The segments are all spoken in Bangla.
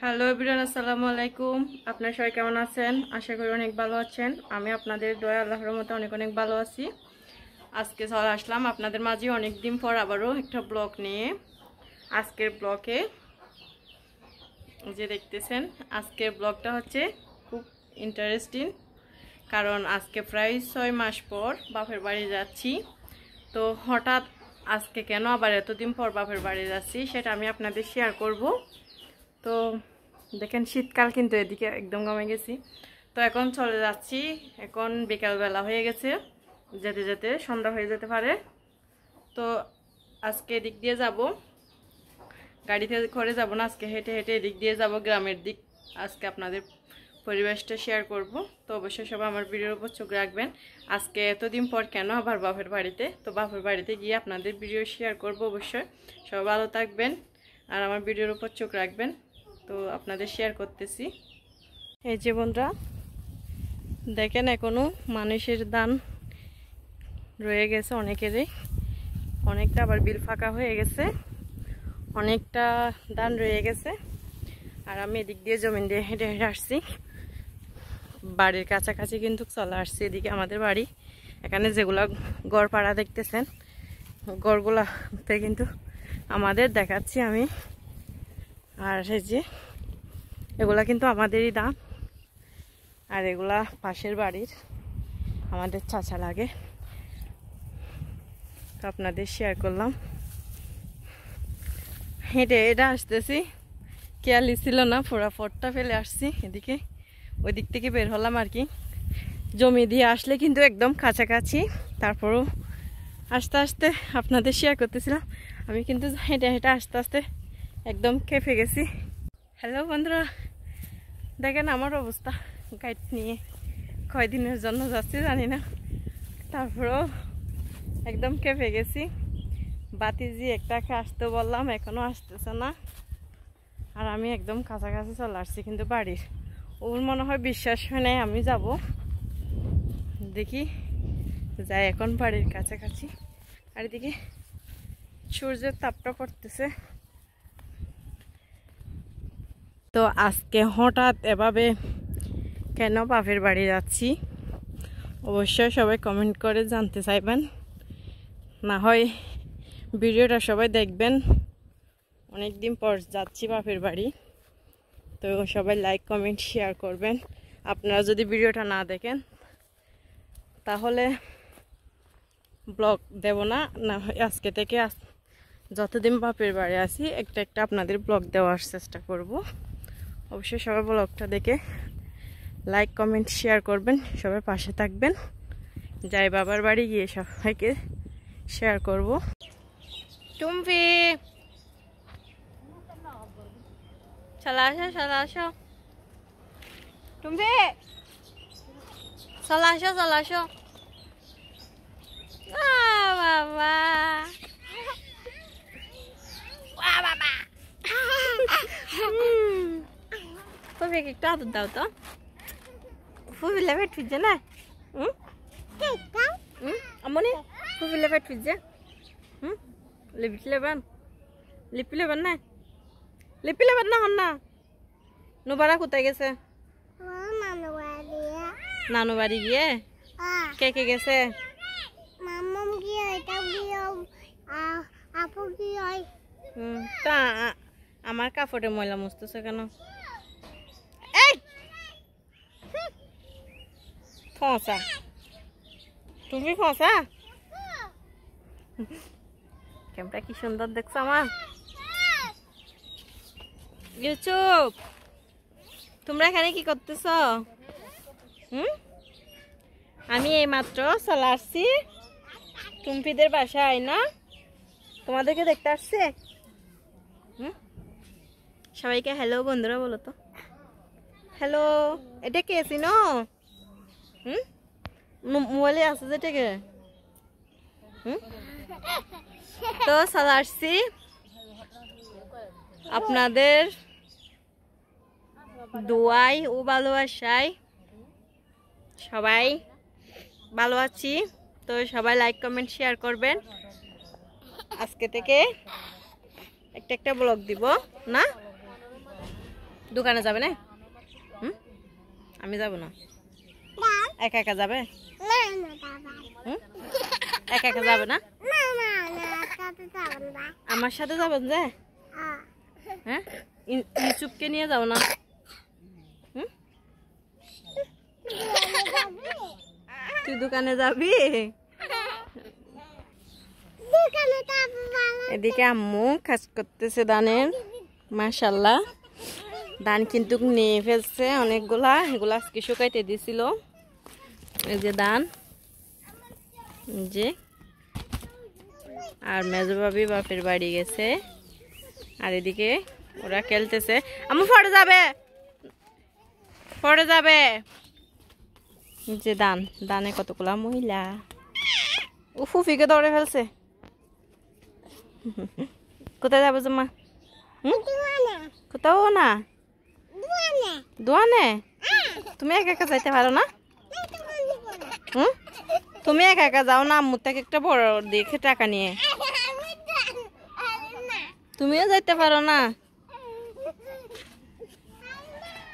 হ্যালো এভরিওয়ান, আসসালামু আলাইকুম। আপনারা সবাই কেমন আছেন? আশা করি অনেক ভালো আছেন। আমি আপনাদের দয়া আল্লাহর রহমতে অনেক অনেক ভালো আছি। আজকে চলে আসলাম আপনাদের মাঝে অনেক দিন পর আবারও একটা ব্লগ নিয়ে। আজকের ব্লগে যে দেখতেছেন, আজকের ব্লগটা হচ্ছে খুব ইন্টারেস্টিং, কারণ আজকে প্রায় 6 মাস পর বাপের বাড়ি যাচ্ছি। তো হঠাৎ আজকে কেন আবার এতদিন পর বাপের বাড়ি যাচ্ছি সেটা আমি আপনাদের শেয়ার করব। তো দেখেন, শীতকাল কিন্তু এদিকে একদম কমে গেছি। তো এখন চলে যাচ্ছি, এখন বিকালবেলা হয়ে গেছে, যেতে যেতে সন্ধ্যা হয়ে যেতে পারে। তো আজকে এদিক দিয়ে যাব, গাড়িতে করে যাব না, আজকে হেঁটে হেঁটে এদিক দিয়ে যাব গ্রামের দিক। আজকে আপনাদের পরিবেশটা শেয়ার করব। তো অবশ্যই সবাই আমার ভিডিওর উপর চোখ রাখবেন। আজকে এতদিন পর কেন আবার বাপের বাড়িতে, তো বাপের বাড়িতে গিয়ে আপনাদের ভিডিও শেয়ার করব অবশ্যই। সবাই ভালো থাকবেন আর আমার ভিডিওর উপর চোখ রাখবেন। তো আপনাদের শেয়ার করতেছি। এই যে বন্ধুরা দেখেন, এখনো মানুষের দান রয়ে গেছে অনেকেরই, অনেকটা আবার বিল ফাঁকা হয়ে গেছে, অনেকটা দান রয়ে গেছে। আর আমি এদিক দিয়ে জমিন দিয়ে হেঁটে হেঁটে আসছি, বাড়ির কাছাকাছি কিন্তু চলে আসছি। এদিকে আমাদের বাড়ি, এখানে যেগুলা গড় পাড়া দেখতেছেন, গড়গুলাতে কিন্তু আমাদের দেখাচ্ছি আমি। আর এই যে এগুলা কিন্তু আমাদেরই দাম, আর এগুলা পাশের বাড়ির আমাদের চাচা লাগে। তো আপনাদের শেয়ার করলাম। হেঁটে এটা আসতেছি, খেয়ালই ছিল না, পুরা ফটটা ফেলে আসছি এদিকে, ওই দিক থেকে বের হলাম আর কি। জমি দিয়ে আসলে কিন্তু একদম কাছাকাছি, তারপরও আস্তে আস্তে আপনাদের শেয়ার করতেছিলাম। আমি কিন্তু হেঁটে হেঁটে আস্তে আস্তে একদম খেপে গেছি। হ্যালো বন্ধুরা, দেখেন আমার অবস্থা, গাইড নিয়ে কয়দিনের জন্য যাচ্ছি জানি না, তারপরেও একদম খেপে গেছি। বাতিজি একটাকে আসতে বললাম, এখনো আসতেছে না। আর আমি একদম কাছাকাছি চলে আসছি কিন্তু বাড়ির। ওর মনে হয় বিশ্বাস হয় নাই আমি যাব, দেখি যাই এখন বাড়ির কাছাকাছি। আর এদিকে সূর্যের তাপটা পড়তেছে। তো আজকে হঠাৎ এভাবে কেন বাপের বাড়ি যাচ্ছি অবশ্যই সবাই কমেন্ট করে জানতে চাইবেন, না হয় ভিডিওটা সবাই দেখবেন। অনেক দিন পর যাচ্ছি বাপের বাড়ি, তো সবাই লাইক কমেন্ট শেয়ার করবেন। আপনারা যদি ভিডিওটা না দেখেন তাহলে ব্লগ দেব না, না হয় আজকে থেকে যতদিন বাপের বাড়ি আসি একটা একটা আপনাদের ব্লগ দেওয়ার চেষ্টা করব। অবশ্যই সবাই ব্লগটা দেখে লাইক কমেন্ট শেয়ার করবেন, সবাই পাশে থাকবেন। যাই বাবার বাড়ি গিয়ে সবাইকে শেয়ার করব। টুম্পি চলে আসো, চলে আসো টুম্পি, চলে আসো, চলে আসো। বাবা বাবা ফুফিকে একটু আদর দাও তো, ফুফি লেপেট ফিরছে না। আমনি ফুফি লেপেট ফিরছে। লিপি লেবেন, লিপি লেবেন না, লিপি লেবেন না হন না। নুবারা কোথায় গেছে? নানু বাড়ি গিয়ে। কে কে গেছে? তা আমার কাপড়ে ময়লা মুছতেছে কেন? ফসা তুমি, ফসা ক্যামেরা কি সুন্দর দেখছো আমার। ইউটিউব, তোমরা এখানে কি করতেছ? আমি এই মাত্র চলে আসছি টুম্পিদের বাসায়, না তোমাদেরকে দেখতে আসছে। সবাইকে হ্যালো বন্ধুরা বলো তো, হ্যালো। এটা কে চিনো? মোবাইলে আছে যেটাকে। তো চলে আসছি আপনাদের দোয়াই ও ভালোবাসায় সবাই ভালো আছি। তো সবাই লাইক কমেন্ট শেয়ার করবেন। আজকে থেকে একটা একটা ব্লগ দিব না। দোকানে যাবে না? আমি যাব না। একা একা যাবে? একা একা যাবে না? আমার সাথে যাবেন যে? হ্যাঁ, ইউসুফকে নিয়ে যাও না? তুই দোকানে যাবি? এদিকে আম্মু কাজ করতেছে ধানের। মাশাআল্লাহ, ধান কিন্তু নিয়ে ফেলছে অনেকগুলা। এগুলা আজকে শুকাইতে দিছিল। এই যে ধান, যে আর মেজো ভাবি বাপের বাড়ি গেছে। আর এদিকে ওরা খেলতেছে। আম্মু পড়ে যাবে, পড়ে যাবে। যে ধান, ধানে কতগুলা মহিলা। ও ফুফিকে দৌড়ে ফেলছে। কোথায় যাবো জমা? কোথাও না, দোয়ানে। তুমি একা একা যাইতে পারো না? তুমি একা একা যাও না, আম্মুর থেকে একটা বড় দেখে টাকা নিয়ে। তুমিও যাইতে পারো না?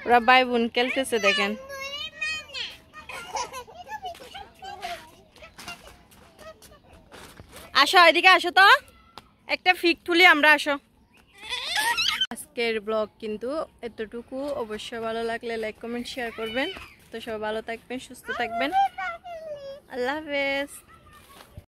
ওরা ভাই বোন খেলতেছে দেখেন। আসো এদিকে, আসো তো, একটা ফিক তুলি আমরা। আসো। আজকের ব্লগ কিন্তু এতটুকু। অবশ্যই ভালো লাগলে লাইক কমেন্ট শেয়ার করবেন। তো সবাই ভালো থাকবেন, সুস্থ থাকবেন। আল্লাহ হাফেজ।